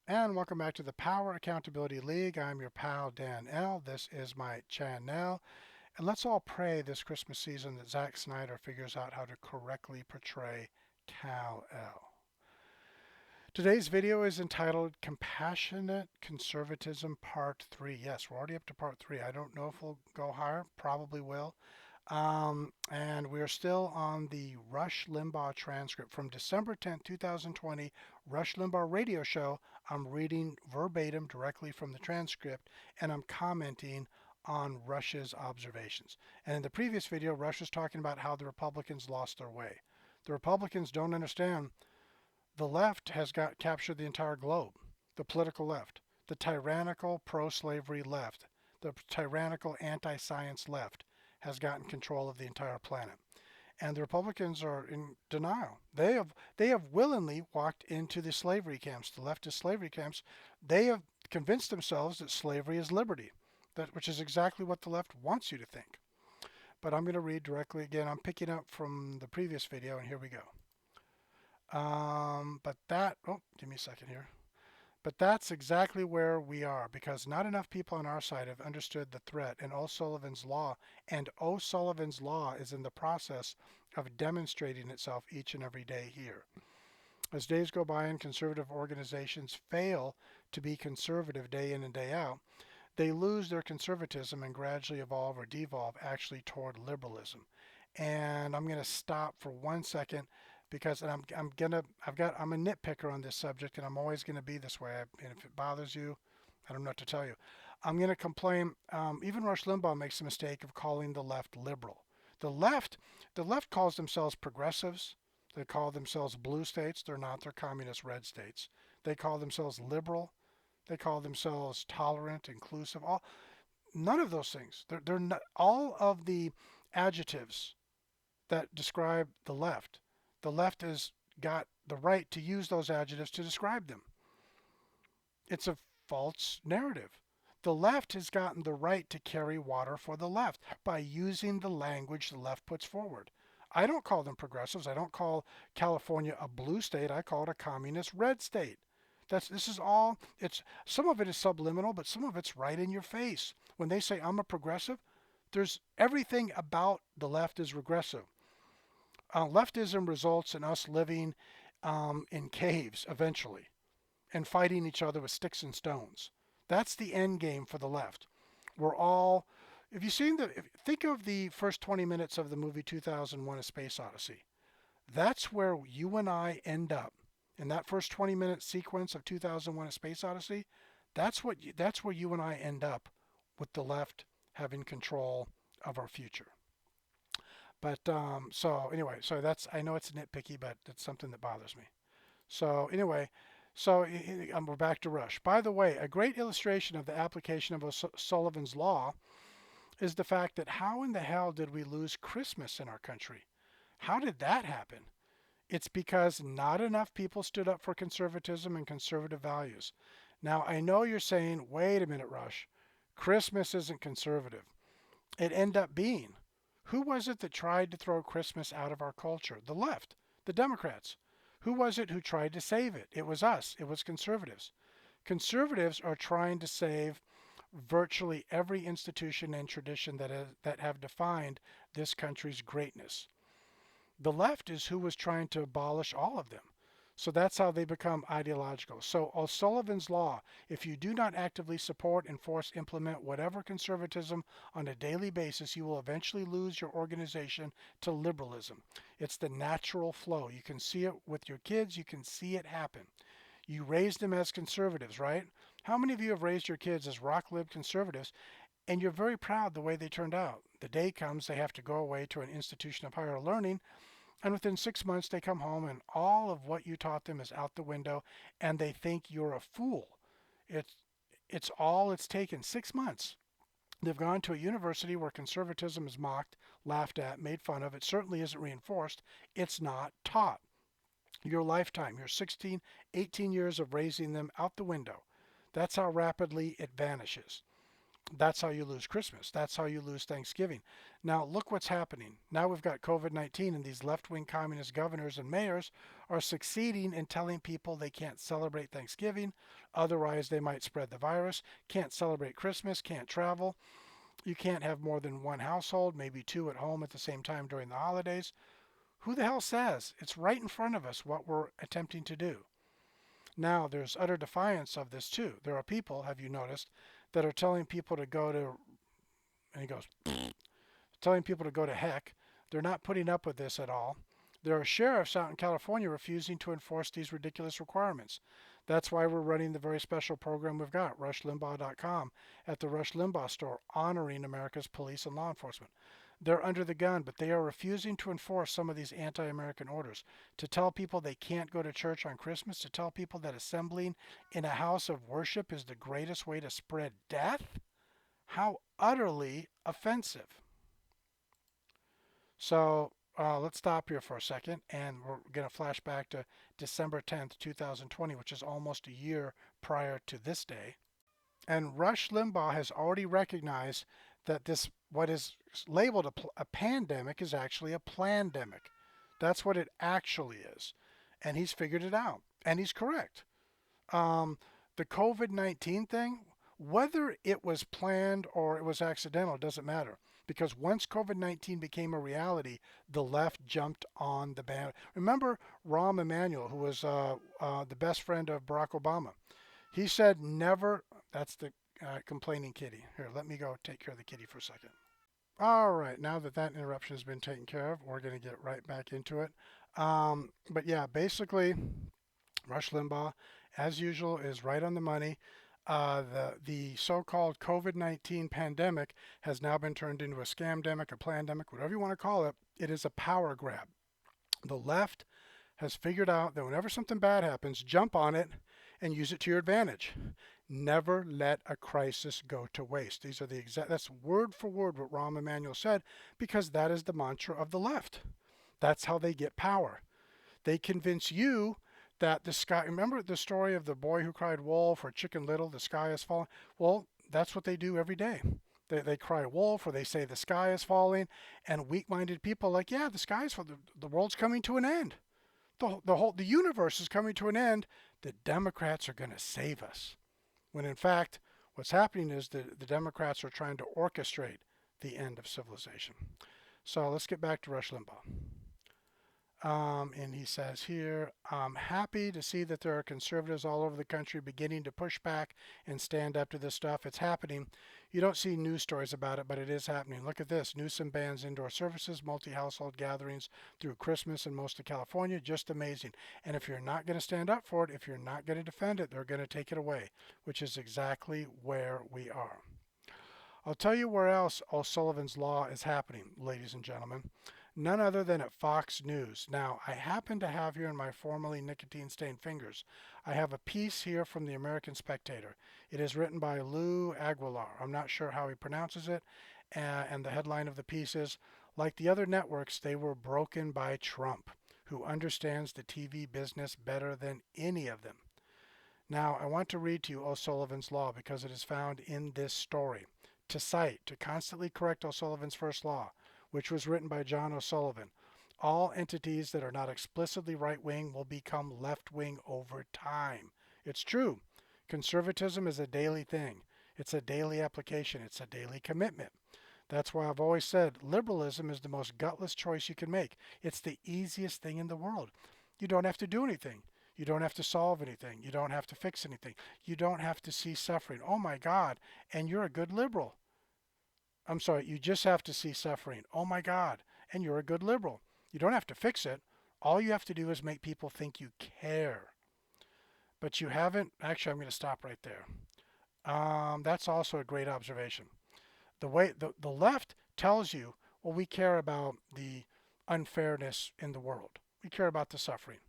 And welcome back to the Power Accountability League. I'm your pal Dan L. This is my channel. And let's all pray this Christmas season that Zack Snyder figures out how to correctly portray Kal-El. Today's video is entitled Compassionate Conservatism Part 3. Yes, we're already up to Part 3. I don't know if we'll go higher. Probably will. And we're still on the Rush Limbaugh transcript from December 10th, 2020, Rush Limbaugh radio show. I'm reading verbatim directly from the transcript, and I'm commenting on Rush's observations. And in the previous video, Rush was talking about how the Republicans lost their way. The Republicans don't understand the left has got captured the entire globe, the political left, the tyrannical pro-slavery left, the tyrannical anti-science left has gotten control of the entire planet. And the Republicans are in denial. They have willingly walked into the slavery camps, the leftist slavery camps. They have convinced themselves that slavery is liberty, which is exactly what the left wants you to think. But I'm going to read directly again. I'm picking up from the previous video, and here we go. Give me a second here. But that's exactly where we are, because not enough people on our side have understood the threat, and O'Sullivan's Law is in the process of demonstrating itself each and every day here. As days go by and conservative organizations fail to be conservative day in and day out, they lose their conservatism and gradually evolve or devolve actually toward liberalism. And I'm going to stop for 1 second because I'm a nitpicker on this subject, and I'm always going to be this way. And if it bothers you, I don't know what to tell you. I'm going to complain. Even Rush Limbaugh makes the mistake of calling the left liberal. The left calls themselves progressives. They call themselves blue states. They're not. They're communist red states. They call themselves liberal. They call themselves tolerant, inclusive. None of those things. They're not, all of the adjectives that describe the left. The left has got the right to use those adjectives to describe them. It's a false narrative. The left has gotten the right to carry water for the left by using the language the left puts forward. I don't call them progressives. I don't call California a blue state. I call it a communist red state. Some of it is subliminal, but some of it's right in your face. When they say I'm a progressive, there's everything about the left is regressive. Leftism results in us living in caves eventually and fighting each other with sticks and stones. That's the end game for the left. Think of the first 20 minutes of the movie 2001: A Space Odyssey. That's where you and I end up. In that first 20-minute sequence of 2001: A Space Odyssey, that's where you and I end up, with the left having control of our future. But I know it's nitpicky, but it's something that bothers me. We're back to Rush. By the way, a great illustration of the application of O'Sullivan's Law is the fact that how in the hell did we lose Christmas in our country? How did that happen? It's because not enough people stood up for conservatism and conservative values. Now, I know you're saying, wait a minute, Rush. Christmas isn't conservative. It ended up being. Who was it that tried to throw Christmas out of our culture? The left, the Democrats. Who was it who tried to save it? It was us. It was conservatives. Conservatives are trying to save virtually every institution and tradition that have defined this country's greatness. The left is who was trying to abolish all of them. So that's how they become ideological. So O'Sullivan's Law: if you do not actively support, enforce, implement whatever conservatism on a daily basis, you will eventually lose your organization to liberalism. It's the natural flow. You can see it with your kids. You can see it happen. You raised them as conservatives, right? How many of you have raised your kids as rock-lib conservatives, and you're very proud the way they turned out? The day comes they have to go away to an institution of higher learning, and within 6 months, they come home and all of what you taught them is out the window, and they think you're a fool. It's taken 6 months. They've gone to a university where conservatism is mocked, laughed at, made fun of. It certainly isn't reinforced. It's not taught. Your lifetime, your 16, 18 years of raising them, out the window. That's how rapidly it vanishes. That's how you lose Christmas. That's how you lose Thanksgiving. Now, look what's happening. Now we've got COVID-19, and these left wing communist governors and mayors are succeeding in telling people they can't celebrate Thanksgiving. Otherwise, they might spread the virus. Can't celebrate Christmas, can't travel. You can't have more than one household, maybe two at home at the same time during the holidays. Who the hell says? It's right in front of us what we're attempting to do. Now, there's utter defiance of this too. There are people, have you noticed, that are telling people to go to, and he goes, telling people to go to heck. They're not putting up with this at all. There are sheriffs out in California refusing to enforce these ridiculous requirements. That's why we're running the very special program we've got, rushlimbaugh.com, at the Rush Limbaugh store, honoring America's police and law enforcement. They're under the gun, but they are refusing to enforce some of these anti-American orders. To tell people they can't go to church on Christmas, to tell people that assembling in a house of worship is the greatest way to spread death? How utterly offensive. So let's stop here for a second, and we're going to flash back to December 10th, 2020, which is almost a year prior to this day. And Rush Limbaugh has already recognized that this, what is labeled a pandemic, is actually a plandemic. That's what it actually is. And he's figured it out. And he's correct. The COVID-19 thing, whether it was planned or it was accidental, it doesn't matter. Because once COVID-19 became a reality, the left jumped on the band. Remember Rahm Emanuel, who was the best friend of Barack Obama? He said never, that's the complaining kitty. Here, let me go take care of the kitty for a second. All right, now that that interruption has been taken care of, we're going to get right back into it. But yeah, basically, Rush Limbaugh, as usual, is right on the money. The so-called COVID-19 pandemic has now been turned into a scamdemic, a plandemic, whatever you want to call it. It is a power grab. The left has figured out that whenever something bad happens, jump on it and use it to your advantage. Never let a crisis go to waste. These are the exact, that's word for word what Rahm Emanuel said, because that is the mantra of the left. That's how they get power. They convince you that the sky, remember the story of the boy who cried wolf or Chicken Little, the sky is falling? Well, that's what they do every day. They cry wolf, or they say the sky is falling, and weak-minded people are like, yeah, the sky is falling, the world's coming to an end. The universe is coming to an end. The Democrats are going to save us. When in fact, what's happening is the Democrats are trying to orchestrate the end of civilization. So let's get back to Rush Limbaugh. And he says here, I'm happy to see that there are conservatives all over the country beginning to push back and stand up to this stuff. It's happening. You don't see news stories about it, but it is happening. Look at this. Newsom bans indoor services, multi-household gatherings through Christmas in most of California. Just amazing. And if you're not going to stand up for it, if you're not going to defend it, they're going to take it away, which is exactly where we are. I'll tell you where else O'Sullivan's Law is happening, ladies and gentlemen. None other than at Fox News. Now, I happen to have here in my formerly nicotine-stained fingers, I have a piece here from the American Spectator. It is written by Lou Aguilar. I'm not sure how he pronounces it. And the headline of the piece is, like the other networks, they were broken by Trump, who understands the TV business better than any of them. Now, I want to read to you O'Sullivan's Law because it is found in this story. To cite, to constantly correct O'Sullivan's first law, which was written by John O'Sullivan. All entities that are not explicitly right-wing will become left-wing over time. It's true. Conservatism is a daily thing. It's a daily application. It's a daily commitment. That's why I've always said liberalism is the most gutless choice you can make. It's the easiest thing in the world. You don't have to do anything. You don't have to solve anything. You don't have to fix anything. You don't have to see suffering. Oh my God, and you're a good liberal. I'm sorry, you just have to see suffering. Oh my God, and you're a good liberal. You don't have to fix it. All you have to do is make people think you care. But you haven't, actually, I'm going to stop right there. That's also a great observation. The left tells you, well, we care about the unfairness in the world. We care about the suffering.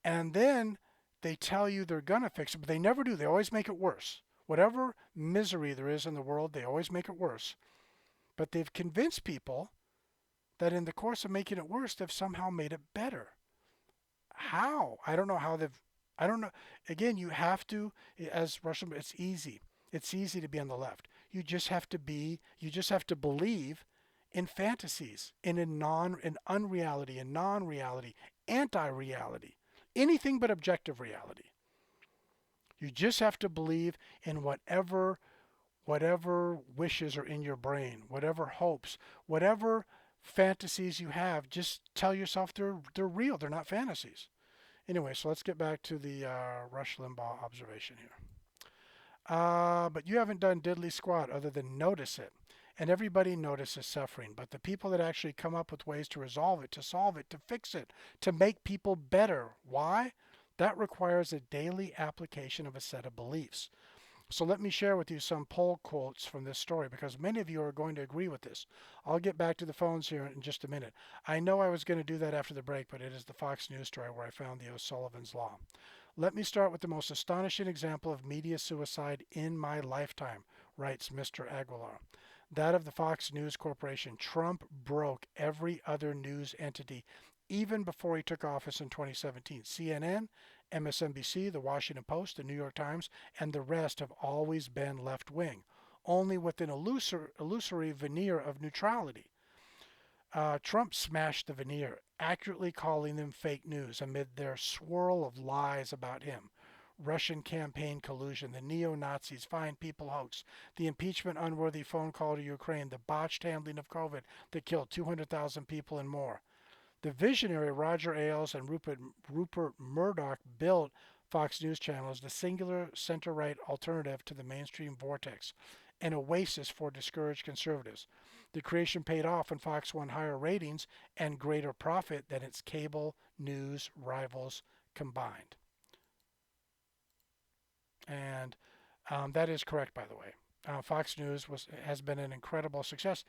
And then they tell you they're going to fix it, but they never do. They always make it worse. Whatever misery there is in the world, they always make it worse. But they've convinced people that in the course of making it worse, they've somehow made it better. How? I don't know how I don't know. Again, you have to, as Russian, it's easy. It's easy to be on the left. You just have to believe in fantasies, in unreality, in non-reality, anti-reality, anything but objective reality. You just have to believe in whatever wishes are in your brain, whatever hopes, whatever fantasies you have. Just tell yourself they're real. They're not fantasies. Anyway, so let's get back to the Rush Limbaugh observation here. But you haven't done diddly squat other than notice it. And everybody notices suffering, but the people that actually come up with ways to resolve it, to solve it, to fix it, to make people better. Why? That requires a daily application of a set of beliefs. So let me share with you some poll quotes from this story because many of you are going to agree with this. I'll get back to the phones here in just a minute. I know I was going to do that after the break, but it is the Fox News story where I found the O'Sullivan's Law. Let me start with the most astonishing example of media suicide in my lifetime, writes Mr. Aguilar. That of the Fox News Corporation. Trump broke every other news entity even before he took office in 2017. CNN, MSNBC, The Washington Post, The New York Times, and the rest have always been left wing, only with an illusory veneer of neutrality. Trump smashed the veneer, accurately calling them fake news amid their swirl of lies about him. Russian campaign collusion, the neo-Nazis, fine people hoax, the impeachment unworthy phone call to Ukraine, the botched handling of COVID that killed 200,000 people and more. The visionary Roger Ailes and Rupert Murdoch built Fox News Channel as the singular center-right alternative to the mainstream vortex, an oasis for discouraged conservatives. The creation paid off when Fox won higher ratings and greater profit than its cable news rivals combined. And that is correct, by the way. Fox News has been an incredible success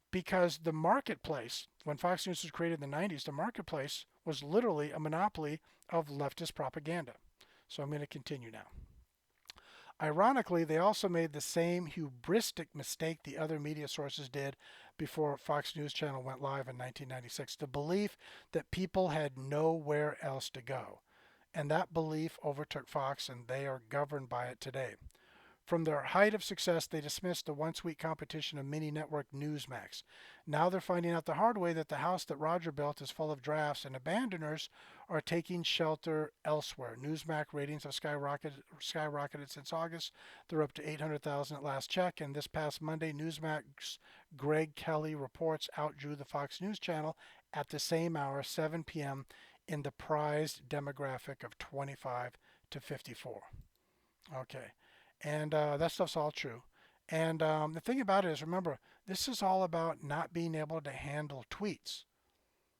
because the marketplace, when Fox News was created in the 90s, the marketplace was literally a monopoly of leftist propaganda. So I'm going to continue now. Ironically, they also made the same hubristic mistake the other media sources did before Fox News Channel went live in 1996, the belief that people had nowhere else to go. And that belief overtook Fox, and they are governed by it today. From their height of success, they dismissed the once-week competition of mini-network Newsmax. Now they're finding out the hard way that the house that Roger built is full of drafts, and abandoners are taking shelter elsewhere. Newsmax ratings have skyrocketed since August. They're up to 800,000 at last check, and this past Monday, Newsmax Greg Kelly reports outdrew the Fox News Channel at the same hour, 7 p.m., in the prized demographic of 25 to 54. Okay. And that stuff's all true. And the thing about it is, remember, this is all about not being able to handle tweets.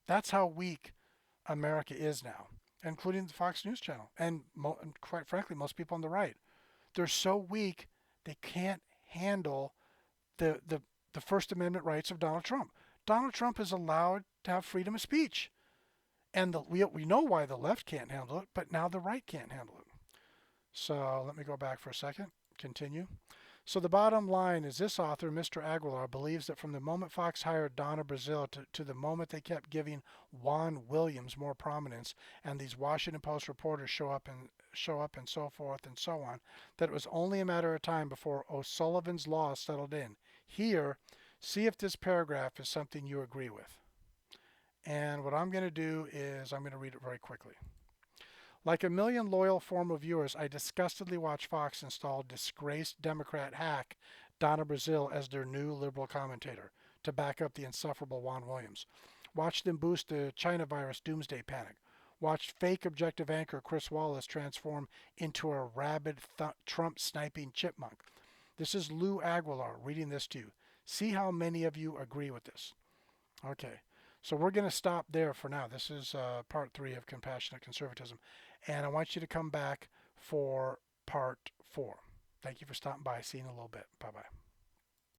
That's how weak America is now, including the Fox News Channel. And quite frankly, most people on the right. They're so weak, they can't handle the First Amendment rights of Donald Trump. Donald Trump is allowed to have freedom of speech. And we know why the left can't handle it, but now the right can't handle it. So let me go back for a second. Continue. So the bottom line is this author, Mr. Aguilar, believes that from the moment Fox hired Donna Brazile to the moment they kept giving Juan Williams more prominence and these Washington Post reporters show up and so forth and so on, that it was only a matter of time before O'Sullivan's Law settled in. Here, see if this paragraph is something you agree with. And what I'm going to do is I'm going to read it very quickly. Like a million loyal former viewers, I disgustedly watch Fox install disgraced Democrat hack Donna Brazile as their new liberal commentator to back up the insufferable Juan Williams. Watch them boost the China virus doomsday panic. Watch fake objective anchor Chris Wallace transform into a rabid Trump sniping chipmunk. This is Lou Aguilar reading this to you. See how many of you agree with this. Okay. So we're going to stop there for now. This is part 3 of Compassionate Conservatism. And I want you to come back for part 4. Thank you for stopping by. See you in a little bit. Bye-bye.